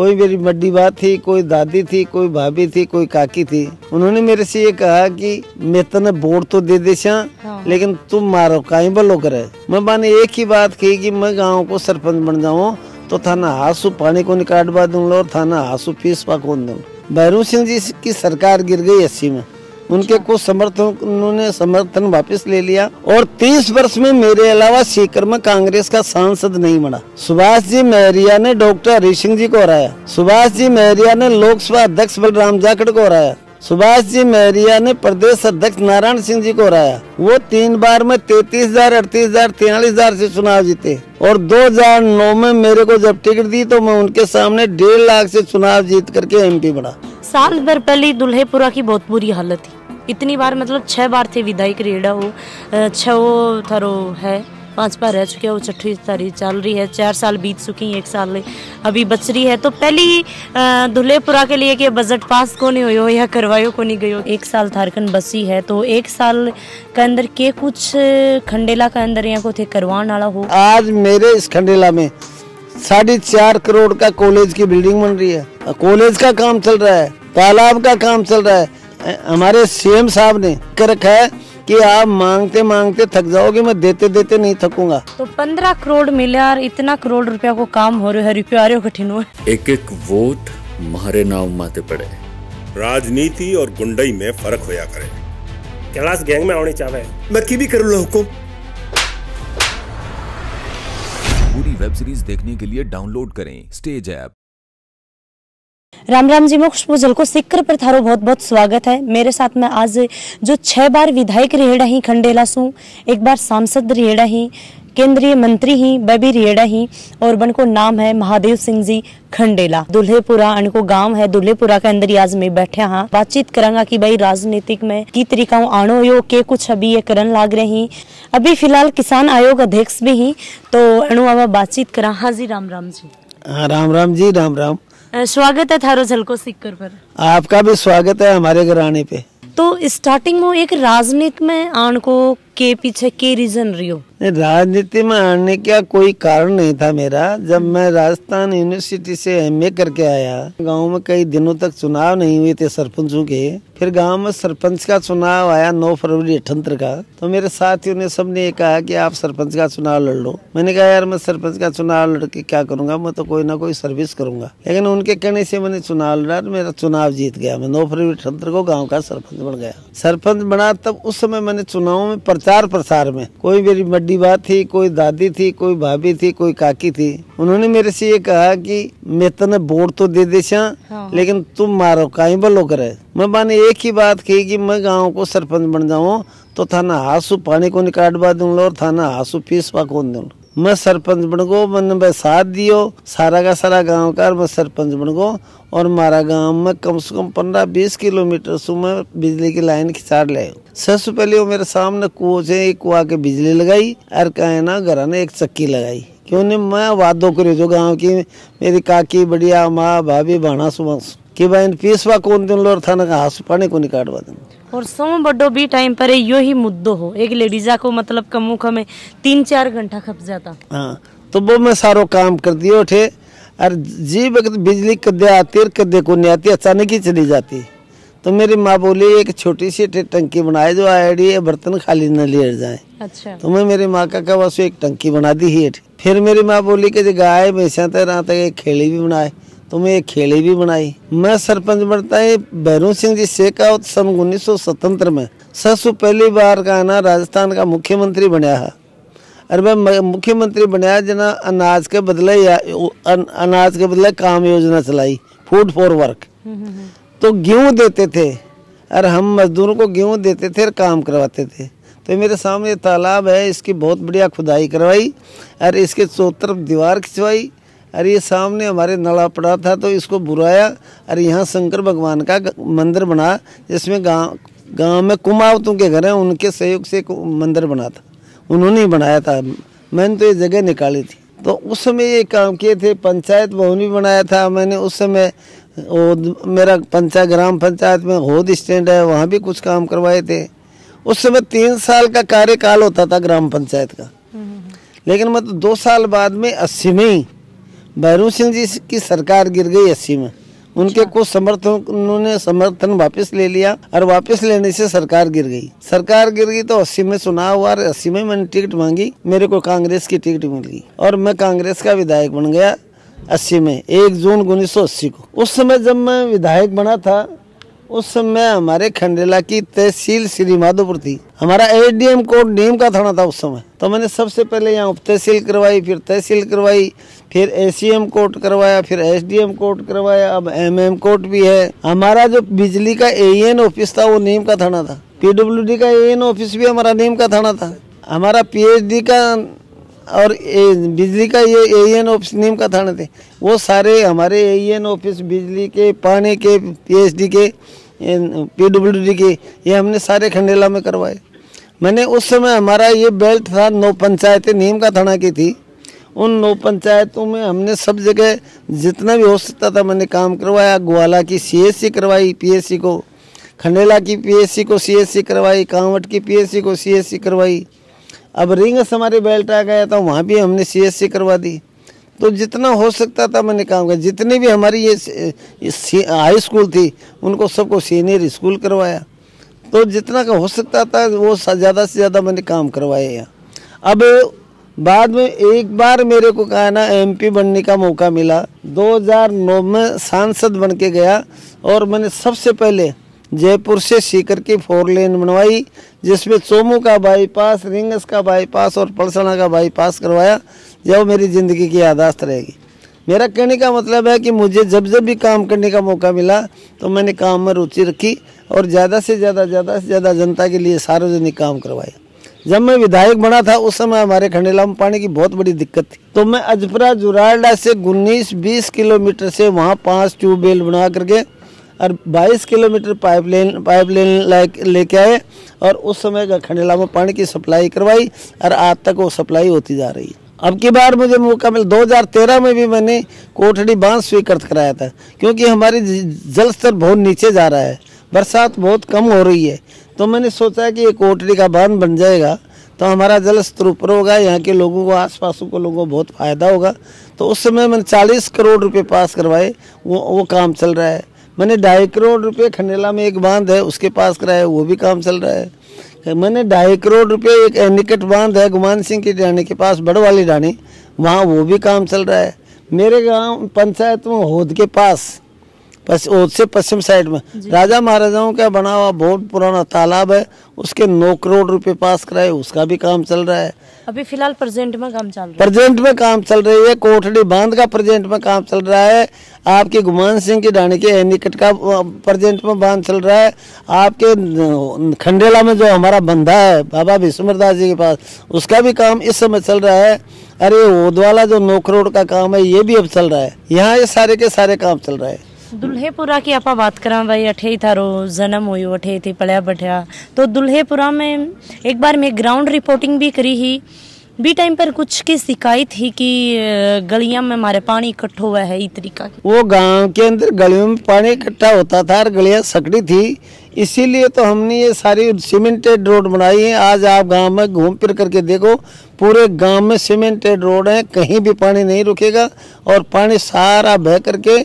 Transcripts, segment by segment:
कोई मेरी बड़ी बात थी, कोई दादी थी, कोई भाभी थी, कोई काकी थी। उन्होंने मेरे से ये कहा कि मैं तने वोट तो दे दे लेकिन तुम मारो काई बलो करे। मैं मैंने एक ही बात की कि मैं गाँव को सरपंच बन जाऊँ तो थाना हासू पानी को निकाटवा दूंगा और थाना हासू फीस पाकोन दूंगा। भैरू सिंह जी की सरकार गिर गई 80 में, उनके कुछ उन्होंने समर्थन वापस ले लिया और 30 वर्ष में मेरे अलावा सीकर में कांग्रेस का सांसद नहीं बना। सुभाष जी महरिया ने डॉक्टर हरि सिंह जी को हराया, सुभाष जी महरिया ने लोकसभा अध्यक्ष बलराम जाखड़ को हराया, सुभाष जी महरिया ने प्रदेश अध्यक्ष नारायण सिंह जी को हराया। वो 3 बार में 33,000, 38,000, 43,000 से चुनाव जीते और 2009 में मेरे को जब टिकट दी तो मैं उनके सामने 1.5 लाख से चुनाव जीत करके MP बना। साल भर पहले दुल्हेपुरा की बहुत बुरी हालत थी, इतनी बार मतलब 6 बार थे विधायक रेड़ा हो, 6 थारो है, 5 बार रह चुके हो, 6ठी तारीख चल रही है, 4 साल बीत चुकी, 1 साल अभी बच रही है। तो पहली दुल्हेपुरा के लिए कि बजट पास को नहीं हो या करवायो को नहीं गयो, 1 साल थारकन बसी है तो 1 साल के अंदर के कुछ खंडेला के अंदर यहाँ को थे करवाने वाला हो। आज मेरे इस खंडेला में 4.5 करोड़ का कॉलेज की बिल्डिंग बन रही है, कॉलेज का काम चल रहा है, तालाब का काम चल रहा है। हमारे CM साहब ने कर रखा है कि आप मांगते मांगते थक जाओगे, मैं देते देते नहीं थकूंगा। तो 15 करोड़ मिला, इतना करोड़ रुपया को काम हो रहा है, रुपया कठिन हो। एक एक वोट मारे नाम माते पड़े। राजनीति और गुंडई में फर्क होया करे। कैलाश गैंग में आनी चाहे मैं की भी करूँ हुकुम। पूरी वेब सीरीज देखने के लिए डाउनलोड करें स्टेज ऐप। राम राम जी, मैं खुशबू जलको सिक्कर पर थारो बहुत बहुत स्वागत है। मेरे साथ में आज जो 6 बार विधायक रेड़ा ही खंडेला सू, 1 बार सांसद रेड़ा ही, केंद्रीय मंत्री ही, बबी रेड़ा ही और बन को नाम है महादेव सिंह जी खंडेला। दुल्हेपुरा अनको गांव है, दुल्हेपुरा के अंदर ही आज मैं बैठा हाँ, बातचीत करांगा कि भाई राजनीतिक में की तरीका आनो यो के कुछ अभी ये करन लाग रही। अभी फिलहाल किसान आयोग अध्यक्ष भी ही, तो अनु अब बातचीत करा। हाँ जी, राम राम जी। हाँ राम राम जी, राम राम। स्वागत है थारो झलको सिक्कर पर। आपका भी स्वागत है हमारे घराने पे। तो स्टार्टिंग में एक राजनीति में आने को के पीछे के रीजन रियो? राजनीति में आने का कोई कारण नहीं था मेरा। जब मैं राजस्थान यूनिवर्सिटी से MA करके आया, गांव में कई दिनों तक चुनाव नहीं हुए थे सरपंचों के। फिर गांव में सरपंच का चुनाव आया 9 फरवरी 78 का। तो मेरे साथियों ने सबने ये कहा कि आप सरपंच का चुनाव लड़ लो। मैंने कहा यार मैं सरपंच का चुनाव लड़ के क्या करूंगा, मैं तो कोई ना कोई सर्विस करूंगा। लेकिन उनके कहने से मैंने चुनाव लड़ा, मेरा चुनाव जीत गया। मैं 9 फरवरी 78 को गाँव का सरपंच बन गया। सरपंच बना तब उस समय मैंने चुनाव में प्रचार प्रसार में, कोई मेरी बड़ी बात थी, कोई दादी थी, कोई भाभी थी, कोई काकी थी। उन्होंने मेरे से ये कहा कि मैं तने वोट तो दे दे लेकिन तुम मारो काई बलो करे। मैं मैंने एक ही बात की कि मैं गाँव को सरपंच बन जाऊँ तो थाना हासू पानी को निकाटवा दूंगा और थाना हासू फीस पाकोन दूंगा। मैं सरपंच बन गो, मैंने साथ दियो सारा का सारा गांव का, मैं सरपंच बन गो और हमारा गांव में कम से कम 15-20 किलोमीटर सुबह बिजली की लाइन खिंचाड़ ले। सबसे पहले वो मेरे सामने कुओं से एक कुआ के बिजली लगाई और कहे ना घर ने एक चक्की लगाई। क्यों नहीं मैं वादो करो जो गाँव की मेरी काकी बढ़िया माँ भाभी भाना सुबह कि भाई फीसवा कौन दिन लो थाना का हाथ पानी को निकाटवा दें। और सो बड़ो भी टाइम पर यो ही मुद्दो हो, एक लेडीजा को मतलब कमुख में 3-4 घंटा खप जाता। हाँ, तो वो मैं सारो काम कर दियो थे। और जी वक्त बिजली कदे आती और कदे को नहीं आती, अचानक ही चली जाती। तो मेरी माँ बोली एक छोटी सी टंकी बनाए जो आईडी बर्तन खाली न ले जाए। अच्छा। तो मैं मेरी माँ का बस एक टंकी बना दी ही। फिर मेरी माँ बोली कि गाय भैंसा तक एक खेड़ी भी बनाए, तो मैं एक खेड़ी भी बनाई। मैं सरपंच बनता है भैरू सिंह जी शेखावत सन 1977 में सबसे पहली बार का ना राजस्थान का मुख्यमंत्री बनया है। और मैं मुख्यमंत्री बनया जना अनाज के बदले काम योजना चलाई, फूड फॉर वर्क। तो गेहूं देते थे और हम मजदूरों को गेहूं देते थे और काम करवाते थे। तो मेरे सामने तालाब है, इसकी बहुत बढ़िया खुदाई करवाई और इसके चारों तरफ दीवार खिंचवाई। और ये सामने हमारे नला पड़ा था तो इसको बुराया और यहाँ शंकर भगवान का मंदिर बना, जिसमें गांव में कुमावतों के घर हैं, उनके सहयोग से मंदिर बना था। उन्होंने ही बनाया था, मैंने तो ये जगह निकाली थी। तो उस समय ये काम किए थे। पंचायत भवन भी बनाया था मैंने उस समय। मेरा ग्राम पंचायत में होद स्टैंड है, वहाँ भी कुछ काम करवाए थे। उस समय 3 साल का कार्यकाल होता था ग्राम पंचायत का। लेकिन मैं तो 2 साल बाद में 80 में ही भैरू सिंह जी की सरकार गिर गई 80 में। उनके कुछ समर्थकों ने समर्थन वापस ले लिया और वापस लेने से सरकार गिर गई। सरकार गिर गई तो 80 में चुनाव हुआ, 80 में मैंने टिकट मांगी, मेरे को कांग्रेस की टिकट मिल गई और मैं कांग्रेस का विधायक बन गया 80 में, 1 जून 1980 को। उस समय जब मैं विधायक बना था, उस समय हमारे खंडेला की तहसील श्री माधोपुर थी। हमारा एडीएम कोर्ट नीम का थाना था उस समय। तो मैंने सबसे पहले यहाँ उप तहसील करवाई, फिर तहसील करवाई, फिर एसीएम कोर्ट करवाया, फिर एसडीएम कोर्ट करवाया, अब एमएम कोर्ट भी है। हमारा जो बिजली का एएन ऑफिस था वो नीम का थाना था। पीडब्ल्यूडी का एएन ऑफिस भी हमारा नीम का थाना था। हमारा पीएचडी का और बिजली का ये एएन ऑफिस नीम का थाना थे। वो सारे हमारे एएन ऑफिस बिजली के, पानी के, पीएचडी के, पीडब्ल्यूडी के, ये हमने सारे खंडेला में करवाए। मैंने उस समय हमारा ये बेल्ट था, 9 पंचायतें नीम का थाना की थी। उन 9 पंचायतों में हमने सब जगह जितना भी हो सकता था मैंने काम करवाया। ग्वाला की सीएससी करवाई पीएससी को, खंडेला की पीएससी को सीएससी करवाई, कांवट की पीएससी को सीएससी करवाई। अब रिंगस हमारे बेल्ट आ गया था, वहाँ भी हमने सीएससी करवा दी। तो जितना हो सकता था मैंने काम किया। जितनी भी हमारी ये हाई स्कूल थी उनको सबको सीनियर स्कूल करवाया। तो जितना का हो सकता था वो ज़्यादा से ज़्यादा मैंने काम करवाया यहाँ। अब बाद में एक बार मेरे को कहा ना एमपी बनने का मौका मिला। 2009 में सांसद बन के गया और मैंने सबसे पहले जयपुर से सीकर की 4 लेन बनवाई, जिसमें चोमू का बाईपास, रिंगस का बाईपास और पलसना का बाईपास करवाया। जो मेरी ज़िंदगी की याददाश्त रहेगी। मेरा कहने का मतलब है कि मुझे जब जब भी काम करने का मौका मिला तो मैंने काम में रुचि रखी और ज़्यादा से ज़्यादा जनता के लिए सार्वजनिक काम करवाया। जब मैं विधायक बना था उस समय हमारे खंडेला में पानी की बहुत बड़ी दिक्कत थी। तो मैं अजपरा जुरालडा से 19-20 किलोमीटर से वहाँ 5 ट्यूबवेल बना करके और 22 किलोमीटर पाइपलाइन लेके आए और उस समय खंडेला में पानी की सप्लाई करवाई और आज तक वो सप्लाई होती जा रही है। अब की बार मुझे मौका मिला, 2013 में भी मैंने कोठड़ी बांध स्वीकृत कराया था, क्योंकि हमारी जल स्तर बहुत नीचे जा रहा है, बरसात बहुत कम हो रही है। तो मैंने सोचा कि ये कोठड़ी का बांध बन जाएगा तो हमारा जल स्तर ऊपर होगा, यहाँ के लोगों को, आसपास के लोगों को बहुत फायदा होगा। तो उस समय मैंने 40 करोड़ रुपए पास करवाए, वो काम चल रहा है। मैंने 2.5 करोड़ रुपए खंडेला में एक बांध है उसके पास कराया, वो भी काम चल रहा है। मैंने 2.5 करोड़ रुपए एक एनिकट बांध है गुमान सिंह की डाणी के पास, बड़ वाली डाणी, वहाँ वो भी काम चल रहा है। मेरे गांव पंचायत में होद के पास, होद से पश्चिम साइड में राजा महाराजाओं का बना हुआ बहुत पुराना तालाब है, उसके 9 करोड़ रुपए पास कराए, उसका भी काम चल रहा है। अभी फिलहाल प्रेजेंट में काम चल रहा है। प्रेजेंट में काम चल रही है। कोठड़ी बांध का प्रेजेंट में काम चल रहा है। आपके गुमान सिंह की डाणी के एनिकट का प्रेजेंट में बांध चल रहा है। आपके खंडेला में जो हमारा बंधा है बाबा विश्वमरदास जी के पास, उसका भी काम इस समय चल रहा है। अरे ओद वाला जो 9 करोड़ का काम है ये भी अब चल रहा है। यहाँ ये सारे के सारे काम चल रहा है। दुल्हेपुरा की आप बात करा भाई, अठे थारो जन्म हुई, अठे थी पढ़िया बढ़िया। तो दुल्हेपुरा में एक बार मैं ग्राउंड रिपोर्टिंग भी करी ही, बी टाइम पर कुछ की शिकायत थी कि गलियां में हमारे पानी इकट्ठा हुआ है। इस तरीका की वो गांव के अंदर गलियों में पानी इकट्ठा होता था और गलियां सकड़ी थी, इसीलिए तो हमने ये सारी सीमेंटेड रोड बनाई है। आज आप गांव में घूम फिर करके देखो, पूरे गांव में सीमेंटेड रोड है, कहीं भी पानी नहीं रुकेगा और पानी सारा बह करके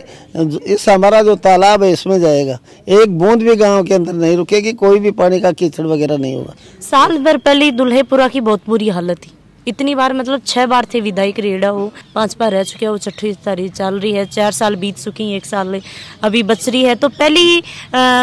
इस हमारा जो तालाब है इसमें जाएगा। एक बूंद भी गांव के अंदर नहीं रुकेगी, कोई भी पानी का कीचड़ वगैरह नहीं होगा। साल भर पहले दुल्हेपुरा की बहुत बुरी हालत थी। इतनी बार मतलब 6 बार थे विधायक रेड़ा हो, 5 बार रह चुके हो, 6वीं तारीख चल रही है, 4 साल बीत चुकी, 1 साल अभी बच रही है। तो पहली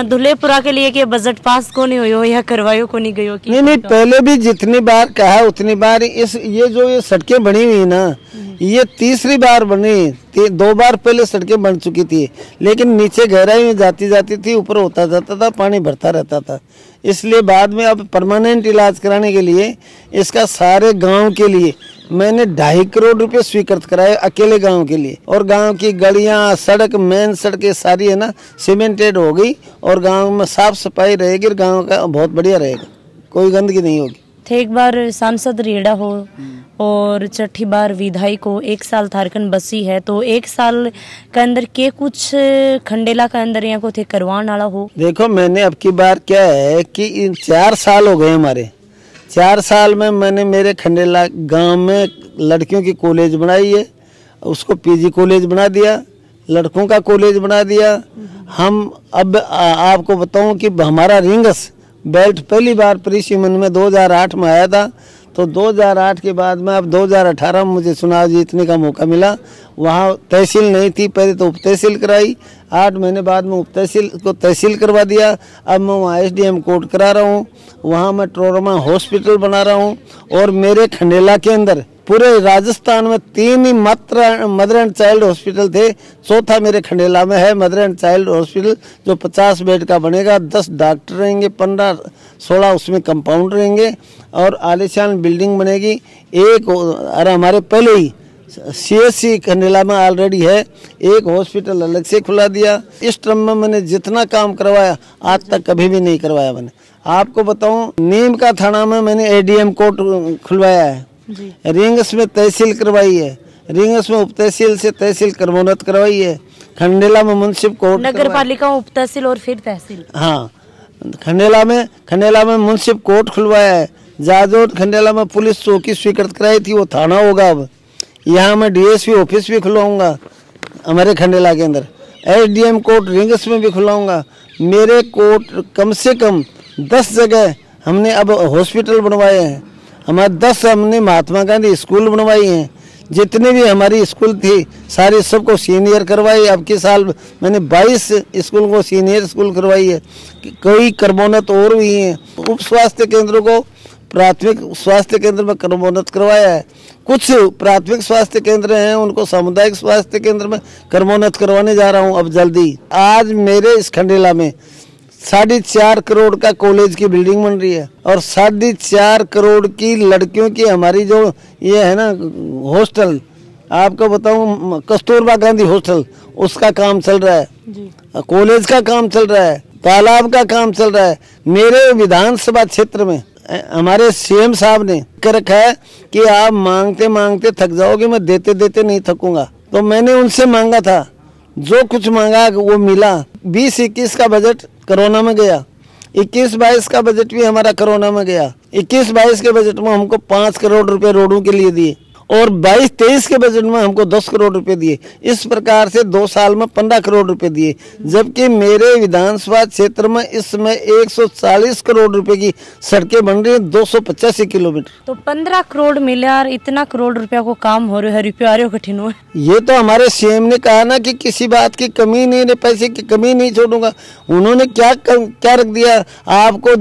दुल्हेपुरा के लिए कि बजट पास को नहीं हो या करवायो को नहीं गयो? नहीं, पहले भी जितनी बार कहा उतनी बार ये सड़कें बनी हुई ना, ये तीसरी बार बनी। 2 बार पहले सड़कें बन चुकी थी, लेकिन नीचे गहराई में जाती थी, ऊपर होता जाता था, पानी भरता रहता था। इसलिए बाद में अब परमानेंट इलाज कराने के लिए इसका सारे गांव के लिए मैंने 2.5 करोड़ रुपए स्वीकृत कराए अकेले गांव के लिए। और गांव की गलियां, सड़क, मेन सड़कें सारी है ना सीमेंटेड हो गई और गांव में साफ सफाई रहेगी और गांव का बहुत बढ़िया रहेगा, कोई गंदगी नहीं होगी। थे एक बार सांसद रेड़ा हो और 6ठी बार विधायक हो, 1 साल थारकन बसी है, तो 1 साल के अंदर के कुछ खंडेला का अंदर यहाँ को थे करवान वाला हो? देखो मैंने अब की बार क्या है कि 4 साल हो गए हमारे, 4 साल में मैंने मेरे खंडेला गांव में लड़कियों की कॉलेज बनाई है उसको पीजी कॉलेज बना दिया, लड़कों का कॉलेज बना दिया। हम अब आपको बताऊं कि हमारा रिंग्स बेल्ट पहली बार परिसीमन में 2008 में आया था। तो 2008 के बाद में अब 2018 में मुझे चुनाव जीतने का मौका मिला। वहाँ तहसील नहीं थी, पहले तो उप तहसील कराई, 8 महीने बाद में उप तहसील को तहसील करवा दिया। अब मैं वहाँ SDM कोर्ट करा रहा हूँ, वहाँ मैं ट्रोमा हॉस्पिटल बना रहा हूँ। और मेरे खंडेला के अंदर पूरे राजस्थान में 3 ही मात्र मदर एंड चाइल्ड हॉस्पिटल थे, चौथा मेरे खंडेला में है मदर एंड चाइल्ड हॉस्पिटल, जो 50 बेड का बनेगा। 10 डॉक्टर रहेंगे, 15-16 उसमें कंपाउंड रहेंगे और आलीशान बिल्डिंग बनेगी। एक और हमारे पहले ही CSC खंडेला में ऑलरेडी है, एक हॉस्पिटल अलग से खुला दिया। इस टर्म में मैंने जितना काम करवाया आज तक कभी भी नहीं करवाया मैंने। आपको बताऊं, नीम का थाना में मैंने ADM कोर्ट खुलवाया है, रिंग्स में तहसील करवाई है, रिंग्स में उप तहसील से तहसील क्रमोन्नत करवाई है, खंडेला में मुंसिफ कोर्ट, नगर पालिका उप तहसील और फिर तहसील। हाँ, खंडेला में मुंसिफ कोर्ट खुलवाया है। जाजोर खंडेला में पुलिस चौकी स्वीकृत कराई थी, वो थाना होगा। अब यहाँ मैं DSP ऑफिस भी खुलवाऊंगा हमारे खंडेला के अंदर। SDM कोर्ट रिंग्स में भी खुलवाऊंगा। मेरे कोर्ट कम से कम 10 जगह हमने अब हॉस्पिटल बनवाए हैं। हमारे 10 हमने महात्मा गांधी स्कूल बनवाई हैं। जितने भी हमारी स्कूल थी सारी सबको सीनियर करवाई। अब के साल मैंने 22 स्कूल को सीनियर स्कूल करवाई है। कई क्रमोन्नत और हुई हैं। उप स्वास्थ्य केंद्रों को प्राथमिक स्वास्थ्य केंद्र में क्रमोन्नत करवाया है। कुछ प्राथमिक स्वास्थ्य केंद्र हैं उनको सामुदायिक स्वास्थ्य केंद्र में क्रमोन्नत करवाने जा रहा हूं अब जल्दी। आज मेरे इस खंडेला में 4.5 करोड़ का कॉलेज की बिल्डिंग बन रही है और 4.5 करोड़ की लड़कियों की हमारी जो ये है ना हॉस्टल, आपको बताऊं कस्तूरबा गांधी हॉस्टल, उसका काम चल रहा है, कॉलेज का काम चल रहा है, तालाब का काम चल रहा है। मेरे विधानसभा क्षेत्र में हमारे CM साहब ने कर रखा है कि आप मांगते मांगते थक जाओगे, मैं देते देते नहीं थकूंगा। तो मैंने उनसे मांगा था, जो कुछ मांगा वो मिला। 20-21 का बजट कोरोना में गया, 21-22 का बजट भी हमारा कोरोना में गया। 21-22 के बजट में हमको 5 करोड़ रुपए रोडों के लिए दिए और 22-23 के बजट में हमको 10 करोड़ रुपए दिए। इस प्रकार से 2 साल में 15 करोड़ रुपए दिए। जबकि मेरे विधानसभा क्षेत्र में इस समय 140 करोड़ रुपए की सड़कें बन रही है, 285 किलोमीटर। तो 15 करोड़ मिले और इतना करोड़ रुपया को काम हो रहा है, रुपया आ रहे हो कठिन हो। ये तो हमारे CM ने कहा ना कि किसी बात की कमी नहीं, पैसे की कमी नहीं छोड़ूंगा। उन्होंने क्या रख दिया, आपको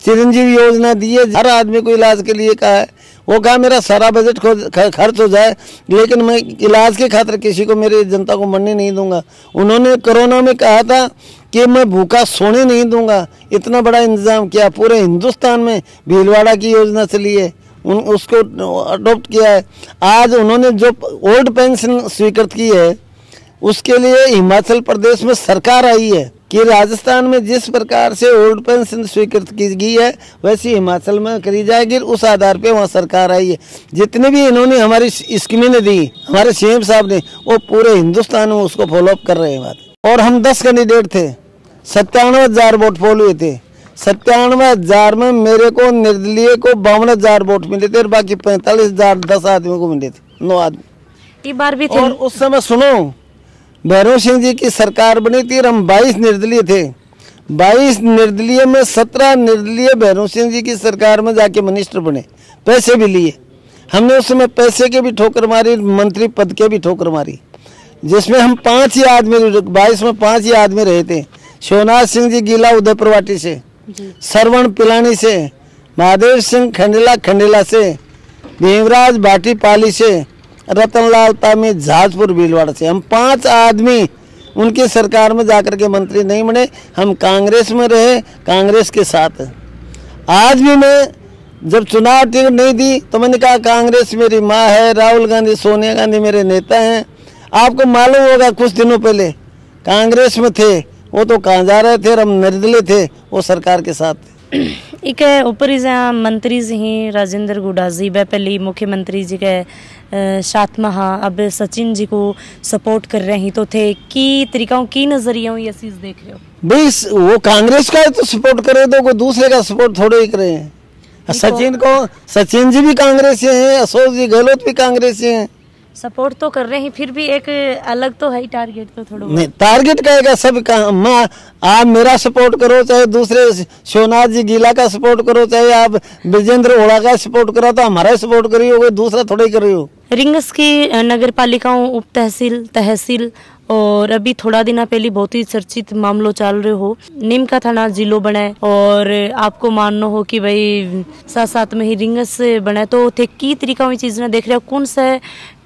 चिरंजीवी योजना दी है, हर आदमी को इलाज के लिए कहा है। वो कहा मेरा सारा बजट खर्च हो जाए लेकिन मैं इलाज के खातिर किसी को, मेरी जनता को मरने नहीं दूंगा। उन्होंने कोरोना में कहा था कि मैं भूखा सोने नहीं दूंगा। इतना बड़ा इंतजाम किया, पूरे हिंदुस्तान में भीलवाड़ा की योजना चली है, उसको अडॉप्ट किया है। आज उन्होंने जो ओल्ड पेंशन स्वीकृत की है उसके लिए हिमाचल प्रदेश में सरकार आई है कि राजस्थान में जिस प्रकार से ओल्ड पेंशन स्वीकृत की गई है वैसी हिमाचल में करी जाएगी। उस आधार पे वहाँ सरकार आई है। जितने भी इन्होंने हमारी स्कीमें दी हमारे CM साहब ने, वो पूरे हिंदुस्तान में उसको फॉलोअप कर रहे हैं बात। और हम 10 कैंडिडेट थे, 97,000 वोट पोल हुए थे। 97,000 में मेरे को निर्दलीय को 52,000 वोट मिले थे और बाकी 45,000 10 आदमियों को मिले थे, 9 आदमी। ये बार भी थे। और उस समय सुनो, भैरव सिंह जी की सरकार बनी थी और हम 22 निर्दलीय थे। 22 निर्दलीय में 17 निर्दलीय भैरव सिंह जी की सरकार में जाके मिनिस्टर बने, पैसे भी लिए। हमने उस समय पैसे के भी ठोकर मारी, मंत्री पद के भी ठोकर मारी, जिसमें हम 5 ही आदमी, 22 में 5 ही आदमी रहे थे। शिवनाथ सिंह जी गीला उदयपुरवाटी से, सरवण पिलानी से, महादेव सिंह खंडेला से, भीमराज भाटी पाली से, रतनलाल तामी जहाजपुर भीलवाड़ा से। हम 5 आदमी उनकी सरकार में जाकर के मंत्री नहीं बने, हम कांग्रेस में रहे, कांग्रेस के साथ। आज भी मैं जब चुनाव टिकट नहीं दी तो मैंने कहा कांग्रेस मेरी माँ है, राहुल गांधी सोनिया गांधी मेरे नेता हैं। आपको मालूम होगा कुछ दिनों पहले कांग्रेस में थे, वो तो कहाँ जा रहे थे और हम निर्दलीय थे, वो सरकार के साथ थे। एक ऊपर मंत्री जी ही राजेंद्र गुडा जी पहले मुख्यमंत्री जी के साथ में, हाँ अब सचिन जी को सपोर्ट कर रहे हैं तो थे की तरीकाओं की नजरिया ये चीज देख रहे हो भाई? वो कांग्रेस का तो सपोर्ट करे तो कोई दूसरे का सपोर्ट थोड़े ही करे हैं। सचिन जी भी कांग्रेस से हैं, अशोक जी गहलोत भी कांग्रेस से हैं। सपोर्ट तो कर रहे हैं, फिर भी एक अलग तो है टारगेट तो थोड़ा नहीं, टारगेट कहेगा सब काम। आप मेरा सपोर्ट करो, चाहे दूसरे शिवनाथ जी गीला का सपोर्ट करो, चाहे आप विजेंद्र ओड़ा का सपोर्ट करो, तो हमारा सपोर्ट करिए, कोई दूसरा थोड़ा ही करिए। रिंगस की नगर पालिकाओं, उप तहसील, तहसील और अभी थोड़ा दिन पहले बहुत ही चर्चित मामलों चल रहे हो, नीम का थाना जिलो बने और आपको मानना हो कि भाई साथ साथ में ही रिंगस बने, तो थे की तरीका हुई चीज ने देख रहे हो, कौन सा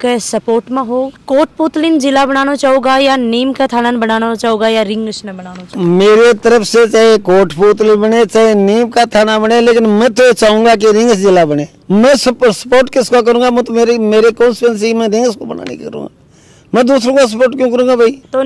के सपोर्ट में हो? कोटपुतलिन जिला बनाना चाहोगा या नीम का थाना बनाना चाहोगा या रिंगस ने बनाना चाहोगा? मेरे तरफ से चाहे कोटपुतली बने चाहे नीम का थाना बने, लेकिन मैं तो चाहूंगा कि रिंगस जिला बने। मैं सपोर्ट किसको करूंगा? मैं तो मेरे कॉन्स्टिट्यूंसी में रिंगस को बनाने करूंगा, मैं दूसरों का सपोर्ट क्यों करूंगा भाई? तो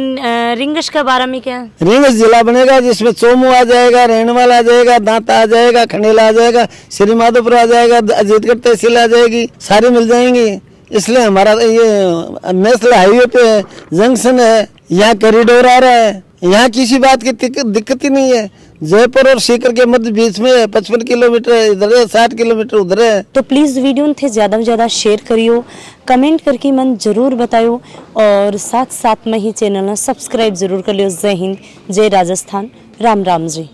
रिंगस का बारे में क्या? रिंगस जिला बनेगा जिसमें चोमू आ जाएगा, रेणवाल आ जाएगा, दांता आ जाएगा, खंडेला आ जाएगा, श्री माधोपुर आ जाएगा, अजीतगढ़ तहसील आ जाएगी, सारी मिल जाएंगी। इसलिए हमारा ये नेशनल हाईवे पे जंक्शन है, यहाँ कॉरिडोर आ रहा है, यहाँ किसी बात की दिक्कत ही नहीं है। जयपुर और सीकर के मध्य बीच में 55 किलोमीटर इधर है, 60 किलोमीटर उधर है। तो प्लीज वीडियो थे ज्यादा से ज्यादा शेयर करियो, कमेंट करके मन जरूर बतायो और साथ साथ में ही चैनल सब्सक्राइब जरूर कर लियो। जय हिंद, जय राजस्थान, राम राम जी।